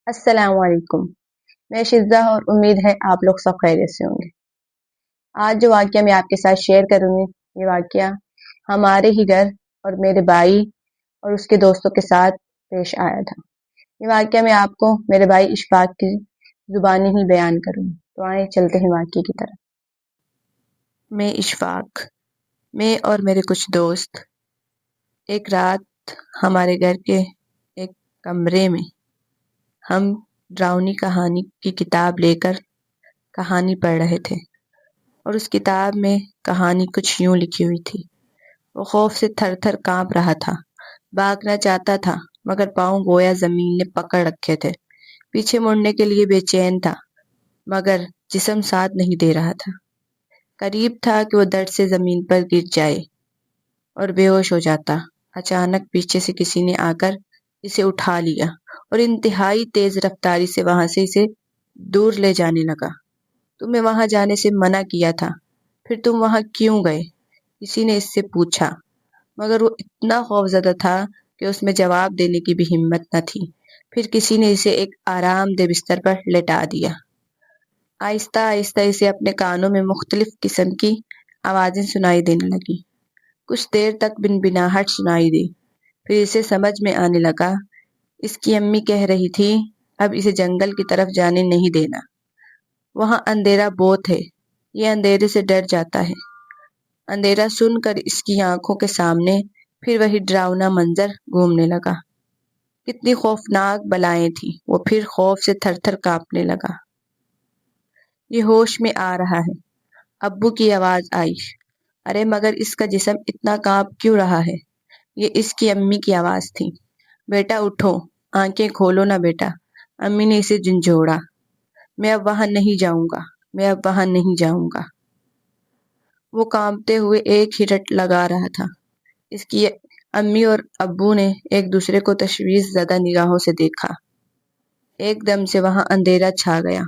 अस्सलाम वालेकुम। मैं शिज़ा और उम्मीद है आप लोग सब खैरियत से होंगे। आज जो वाक़या मैं आपके साथ शेयर करूँगी, ये वाक़या हमारे ही घर और मेरे भाई और उसके दोस्तों के साथ पेश आया था। ये वाक़या मैं आपको मेरे भाई इशफाक की ज़ुबानी ही बयान करूँगी। तो आइए चलते हैं वाक़ये की तरफ। मैं इशफाक, मैं और मेरे कुछ दोस्त एक रात हमारे घर के एक कमरे में हम डरावनी कहानी की किताब लेकर कहानी पढ़ रहे थे और उस किताब में कहानी कुछ यूं लिखी हुई थी। वो खौफ से थर थर कांप रहा था, भागना चाहता था मगर पाँव गोया जमीन ने पकड़ रखे थे। पीछे मुड़ने के लिए बेचैन था मगर जिस्म साथ नहीं दे रहा था। करीब था कि वो दर्द से जमीन पर गिर जाए और बेहोश हो जाता। अचानक पीछे से किसी ने आकर इसे उठा लिया और इंतहाई तेज रफ्तारी से वहां से इसे दूर ले जाने लगा। तुम्हें वहां जाने से मना किया था, फिर तुम वहां क्यों गए? किसी ने इससे पूछा, मगर वो इतना खौफजदा था कि उसमें जवाब देने की भी हिम्मत न थी। फिर किसी ने इसे एक आरामदेह बिस्तर पर लेटा दिया। आहिस्ता आहिस्ता इसे अपने कानों में मुख्तलिफ किस्म की आवाजें सुनाई देने लगी। कुछ देर तक बिनबिनाहट सुनाई दी। फिर इसे समझ में आने लगा, इसकी अम्मी कह रही थी अब इसे जंगल की तरफ जाने नहीं देना। वहां अंधेरा बहुत है, ये अंधेरे से डर जाता है। अंधेरा सुनकर इसकी आंखों के सामने फिर वही डरावना मंजर घूमने लगा। कितनी खौफनाक बलाएं थी। वो फिर खौफ से थर थर कांपने लगा। ये होश में आ रहा है। अब्बू की आवाज आई। अरे मगर इसका जिस्म इतना कांप क्यों रहा है? ये इसकी अम्मी की आवाज थी। बेटा उठो, आंखें खोलो ना बेटा। अम्मी ने इसे झंझोड़ा। मैं अब वहां नहीं जाऊंगा, मैं अब वहां नहीं जाऊंगा। वो कांपते हुए एक ही रट लगा रहा था। इसकी अम्मी और अब्बू ने एक दूसरे को तशवीश ज़दा निगाहों से देखा। एकदम से वहां अंधेरा छा गया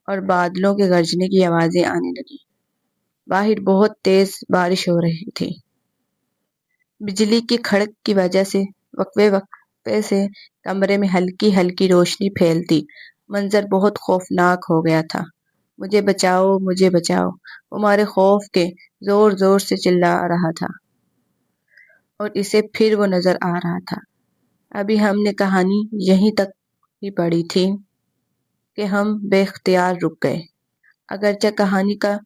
और बादलों के गरजने की आवाजें आने लगी। बाहर बहुत तेज बारिश हो रही थी। बिजली की खड़क की वजह से वक्फे वक्फे से कमरे में हल्की हल्की रोशनी फैलती। मंजर बहुत खौफनाक हो गया था। मुझे बचाओ, मुझे बचाओ, वो हमारे खौफ के जोर जोर से चिल्ला रहा था और इसे फिर वो नजर आ रहा था। अभी हमने कहानी यहीं तक ही पढ़ी थी कि हम बेख्तियार रुक गए। अगरचे कहानी का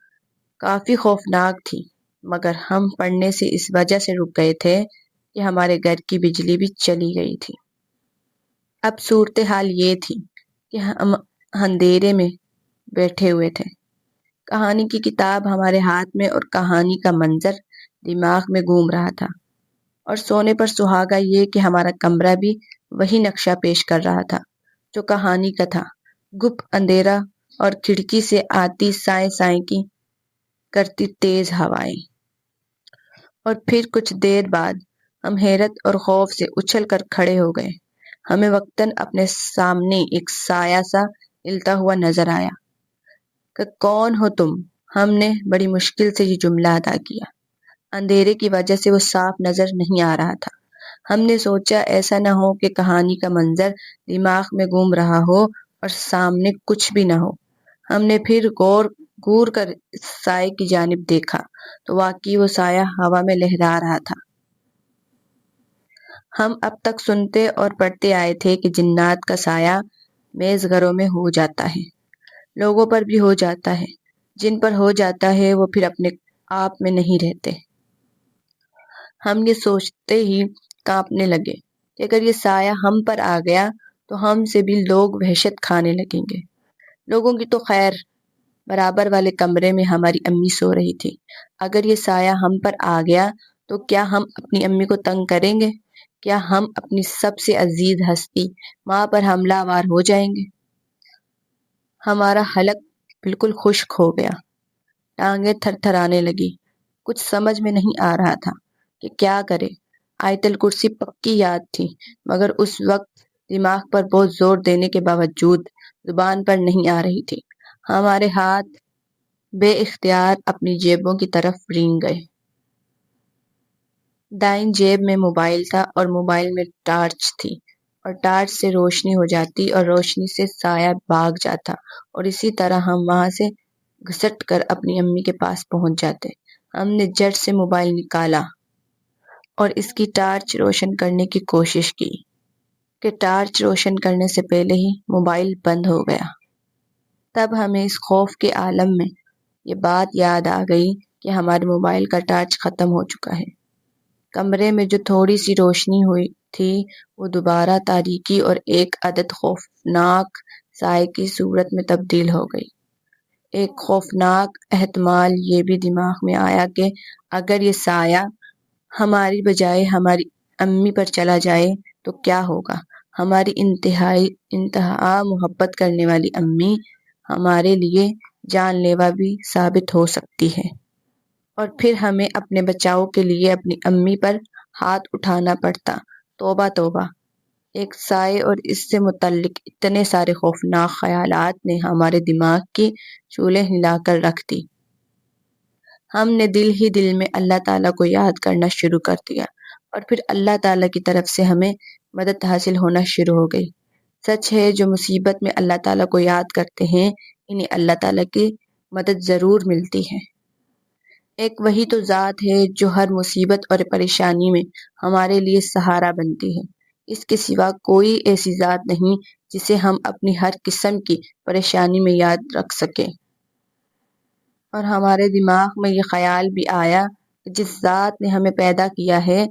काफी खौफनाक थी मगर हम पढ़ने से इस वजह से रुक गए थे कि हमारे घर की बिजली भी चली गई थी। अब सूरत हाल ये थी कि हम अंधेरे में बैठे हुए थे। कहानी की किताब हमारे हाथ में और कहानी का मंजर दिमाग में घूम रहा था। और सोने पर सुहागा ये कि हमारा कमरा भी वही नक्शा पेश कर रहा था जो कहानी का था। गुप्त अंधेरा और खिड़की से आती साए साए की करती तेज हवाएं। और फिर कुछ देर बाद हम हैरत और खौफ से उछल कर खड़े हो गए। हमें वक्तन अपने सामने एक साया सा हिलता हुआ नजर आया। कौन हो तुम? हमने बड़ी मुश्किल से ये जुमला अदा किया। अंधेरे की वजह से वो साफ नजर नहीं आ रहा था। हमने सोचा ऐसा न हो कि कहानी का मंजर दिमाग में घूम रहा हो और सामने कुछ भी न हो। हमने फिर गौर घूर कर साए की जानिब देखा तो वाकई वो साया हवा में लहरा रहा था। हम अब तक सुनते और पढ़ते आए थे कि जिन्नात का साया मेज घरों में हो जाता है, लोगों पर भी हो जाता है। जिन पर हो जाता है वो फिर अपने आप में नहीं रहते। हम ये सोचते ही कांपने लगे कि अगर ये साया हम पर आ गया तो हमसे भी लोग वहशत खाने लगेंगे। लोगों की तो खैर, बराबर वाले कमरे में हमारी अम्मी सो रही थी। अगर ये साया हम पर आ गया तो क्या हम अपनी अम्मी को तंग करेंगे? क्या हम अपनी सबसे अजीज हस्ती माँ पर हमलावर हो जाएंगे? हमारा हलक बिल्कुल खुश्क हो गया। टांगें थरथराने लगी। कुछ समझ में नहीं आ रहा था कि क्या करे। आयतल कुर्सी पक्की याद थी मगर उस वक्त दिमाग पर बहुत जोर देने के बावजूद जुबान पर नहीं आ रही थी। हमारे हाथ बेइख्तियार अपनी जेबों की तरफ रेंग गए। दाईं जेब में मोबाइल था और मोबाइल में टार्च थी اور ٹارچ سے روشنی ہو جاتی اور روشنی سے سایہ بھاگ جاتا، اور اسی طرح ہم وہاں سے گھسٹ کر اپنی امی کے پاس پہنچ جاتے۔ ہم نے جٹ سے موبائل نکالا اور اس کی ٹارچ روشن کرنے کی کوشش کی کہ ٹارچ روشن کرنے سے پہلے ہی موبائل بند ہو گیا۔ تب ہمیں اس خوف کے عالم میں یہ بات یاد آ گئی کہ ہمارے موبائل کا ٹارچ ختم ہو چکا ہے۔ کمرے میں جو تھوڑی سی روشنی ہوئی تھی وہ دوبارہ تاریکی اور ایک عدد خوفناک سائے کی صورت میں تبدیل ہو گئی۔ ایک خوفناک احتمال یہ بھی دماغ میں آیا کہ اگر یہ سایہ ہماری بجائے ہماری امی پر چلا جائے تو کیا ہوگا؟ ہماری انتہا محبت کرنے والی امی ہمارے لیے جان لیوا بھی ثابت ہو سکتی ہے، اور پھر ہمیں اپنے بچاؤ کے لیے اپنی امی پر ہاتھ اٹھانا پڑتا۔ توبہ توبہ! ایک سائے اور اس سے متعلق اتنے سارے خوفناک خیالات نے ہمارے دماغ کی چولیں ہلا کر رکھ دی۔ ہم نے دل ہی دل میں اللہ تعالیٰ کو یاد کرنا شروع کر دیا، اور پھر اللہ تعالیٰ کی طرف سے ہمیں مدد حاصل ہونا شروع ہو گئی۔ سچ ہے، جو مصیبت میں اللہ تعالیٰ کو یاد کرتے ہیں انہیں اللہ تعالیٰ کی مدد ضرور ملتی ہے۔ ایک وہی تو ذات ہے جو ہر مصیبت اور پریشانی میں ہمارے لیے سہارا بنتی ہے۔ اس کے سوا کوئی ایسی ذات نہیں جسے ہم اپنی ہر قسم کی پریشانی میں یاد رکھ سکیں۔ اور ہمارے دماغ میں یہ خیال بھی آیا کہ جس ذات نے ہمیں پیدا کیا ہے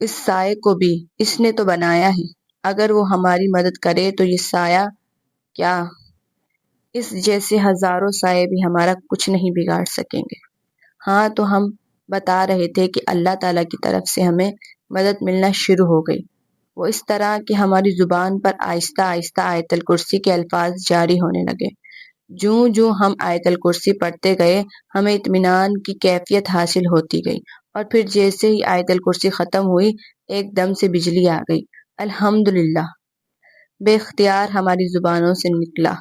اس سائے کو بھی اس نے تو بنایا ہے، اگر وہ ہماری مدد کرے تو یہ سایہ کیا، اس جیسے ہزاروں سائے بھی ہمارا کچھ نہیں بگاڑ سکیں گے۔ ہاں، تو ہم بتا رہے تھے کہ اللہ تعالیٰ کی طرف سے ہمیں مدد ملنا شروع ہو گئی۔ وہ اس طرح کہ ہماری زبان پر آہستہ آہستہ آیت الکرسی کے الفاظ جاری ہونے لگے۔ جوں جوں ہم آیت الکرسی پڑھتے گئے ہمیں اطمینان کی کیفیت حاصل ہوتی گئی، اور پھر جیسے ہی آیت الکرسی ختم ہوئی ایک دم سے بجلی آ گئی۔ الحمدللہ! بے اختیار ہماری زبانوں سے نکلا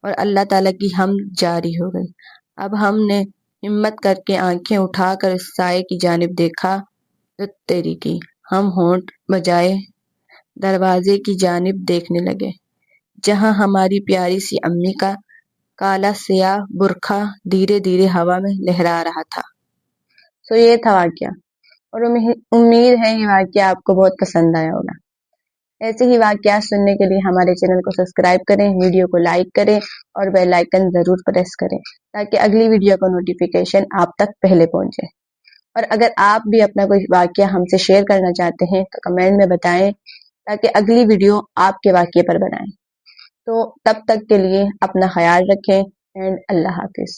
اور اللہ تعالیٰ کی حمد جاری ہو گئی۔ اب ہم نے ہمت کر کے آنکھیں اٹھا کر اس سائے کی جانب دیکھا تو تیری کی ہم ہونٹ بجائے دروازے کی جانب دیکھنے لگے، جہاں ہماری پیاری سی امی کا کالا سیاہ برقع دھیرے دھیرے ہوا میں لہرا رہا تھا۔ تو یہ تھا واقعہ، اور امید ہے یہ واقعہ آپ کو بہت پسند آیا ہوگا۔ ایسے ہی واقعات سننے کے لیے ہمارے چینل کو سبسکرائب کریں، ویڈیو کو لائک کریں اور بیل آئیکن ضرور پریس کریں تاکہ اگلی ویڈیو کا نوٹیفیکیشن آپ تک پہلے پہنچے۔ اور اگر آپ بھی اپنا کوئی واقعہ ہم سے شیئر کرنا چاہتے ہیں تو کمنٹ میں بتائیں تاکہ اگلی ویڈیو آپ کے واقعے پر بنائیں۔ تو تب تک کے لیے اپنا خیال رکھیں، اینڈ اللہ حافظ۔